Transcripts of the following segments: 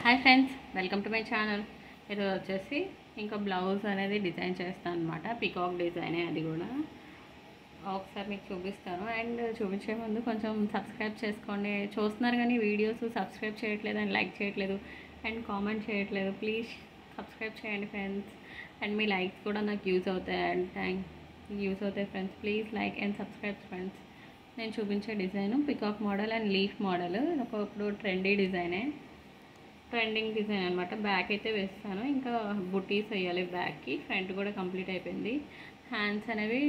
Hi friends, welcome to my channel. ఈరోజు వచ్చేసి ఇంకా బ్లౌజ్ అనేది డిజైన్ చేస్తాను అనమాట. పికాక్ డిజైనే, అది కూడా ఒకసారి మీకు చూపిస్తాను. అండ్ చూపించే ముందు కొంచెం సబ్స్క్రైబ్ చేసుకోండి. చూస్తున్నారు కానీ వీడియోస్ సబ్స్క్రైబ్ చేయట్లేదు అండ్ లైక్ చేయట్లేదు అండ్ కామెంట్ చేయట్లేదు. ప్లీజ్ సబ్స్క్రైబ్ చేయండి ఫ్రెండ్స్. అండ్ మీ లైక్స్ కూడా నాకు యూజ్ అవుతాయి అండ్ యూజ్ అవుతాయి friends. Please like and subscribe friends. నేను చూపించే design peacock model and leaf model. ఒకప్పుడు ట్రెండీ డిజైనే, ట్రెండింగ్ డిజైన్ అనమాట. బ్యాక్ అయితే వేస్తాను, ఇంకా బుటీస్ వేయాలి బ్యాక్కి. ఫ్రంట్ కూడా కంప్లీట్ అయిపోయింది. హ్యాండ్స్ అనేవి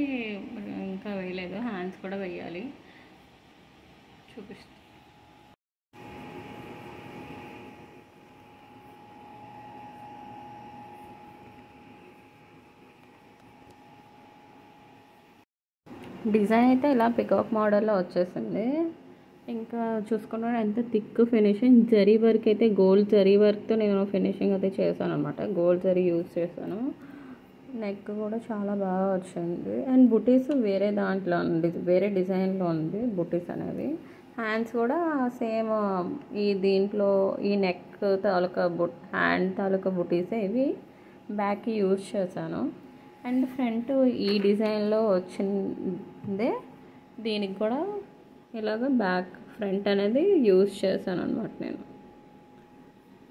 ఇంకా వేయలేదు, హ్యాండ్స్ కూడా వేయాలి. చూపిస్తాను. డిజైన్ అయితే ఇలా పికాక్ మోడల్లో వచ్చేసింది. ఇంకా చూసుకున్నాను ఎంత థిక్ ఫినిషింగ్. జరీ వర్క్ అయితే గోల్డ్ జరీ వర్క్తో నేను ఫినిషింగ్ అయితే చేశాను అనమాట. గోల్డ్ జరీ యూజ్ చేశాను. నెక్ కూడా చాలా బాగా వచ్చింది. అండ్ బుటీస్ వేరే దాంట్లో ఉంది, వేరే డిజైన్లో ఉంది బుటీస్ అనేవి. హ్యాండ్స్ కూడా సేమ్ ఈ దీంట్లో ఈ నెక్ తాలూకా హ్యాండ్ తాలూకా బుటీసే ఇవి బ్యాక్కి యూజ్ చేశాను. అండ్ ఫ్రంట్ ఈ డిజైన్లో వచ్చిందే, దీనికి కూడా ఇలాగ ఫ్రంట్ అనేది యూజ్ చేశాను అనమాట నేను.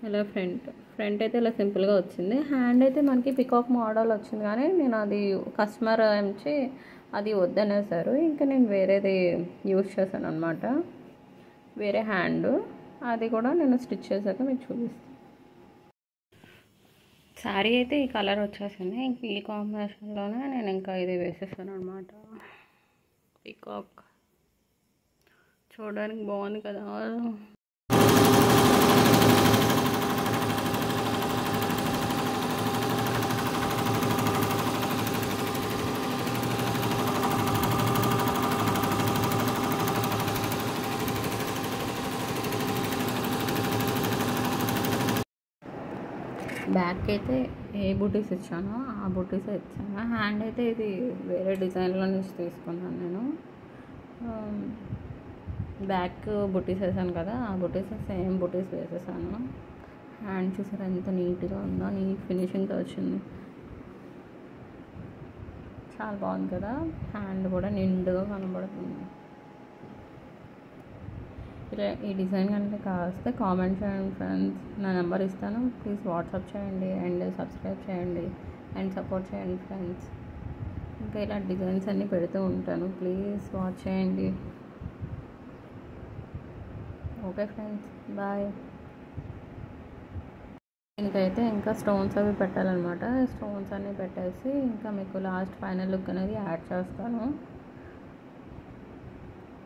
ఇలా ఫ్రంట్ అయితే ఇలా సింపుల్గా వచ్చింది. హ్యాండ్ అయితే మనకి పికాక్ మోడల్ వచ్చింది, కానీ నేను అది కస్టమర్ నుంచి అది వద్దనేసారు. ఇంకా నేను వేరేది యూజ్ చేశాను అనమాట, వేరే హ్యాండ్. అది కూడా నేను స్టిచ్ చేశాక మీకు చూపిస్తాను. శారీ అయితే ఈ కలర్ వచ్చేసింది. ఇంక ఈ కాంబినేషన్లోనే నేను ఇంకా ఇది వేసేసాను అనమాట. పికాక్ చూడడానికి బాగుంది కదా. బ్యాక్ అయితే ఏ బుటీస్ ఇచ్చానో ఆ బుటీసే ఇచ్చాను. హ్యాండ్ అయితే ఇది వేరే డిజైన్లో నుంచి తీసుకున్నాను నేను. బ్యాక్ బుటీస్ వేసాను కదా, ఆ బుటీస్ సేమ్ బుటీస్ వేసేసాను. హ్యాండ్ చూసారా ఎంత నీట్గా ఉందో, నీట్ ఫినిషింగ్తో వచ్చింది. చాలా బాగుంది కదా. హ్యాండ్ కూడా నిండుగా కనబడుతుంది. ఇలా ఈ డిజైన్ కనుక కావస్తే కామెంట్ చేయండి ఫ్రెండ్స్. నా నెంబర్ ఇస్తాను, ప్లీజ్ వాట్సాప్ చేయండి అండ్ సబ్స్క్రైబ్ చేయండి అండ్ సపోర్ట్ చేయండి ఫ్రెండ్స్. ఇంకా ఇలా డిజైన్స్ అన్నీ పెడుతూ ఉంటాను, ప్లీజ్ వాచ్ చేయండి. Okay friends, bye. దీనికైతే ఇంకా స్టోన్స్ అవి పెట్టాలన్నమాట. స్టోన్స్ అన్నీ పెట్టేసి ఇంకా మీకు లాస్ట్ ఫైనల్ లుక్ అనేది యాడ్ చేస్తాను.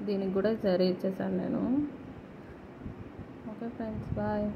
దీనికి కూడా జరీ ఇచ్చేసాను నేను. Okay friends, bye.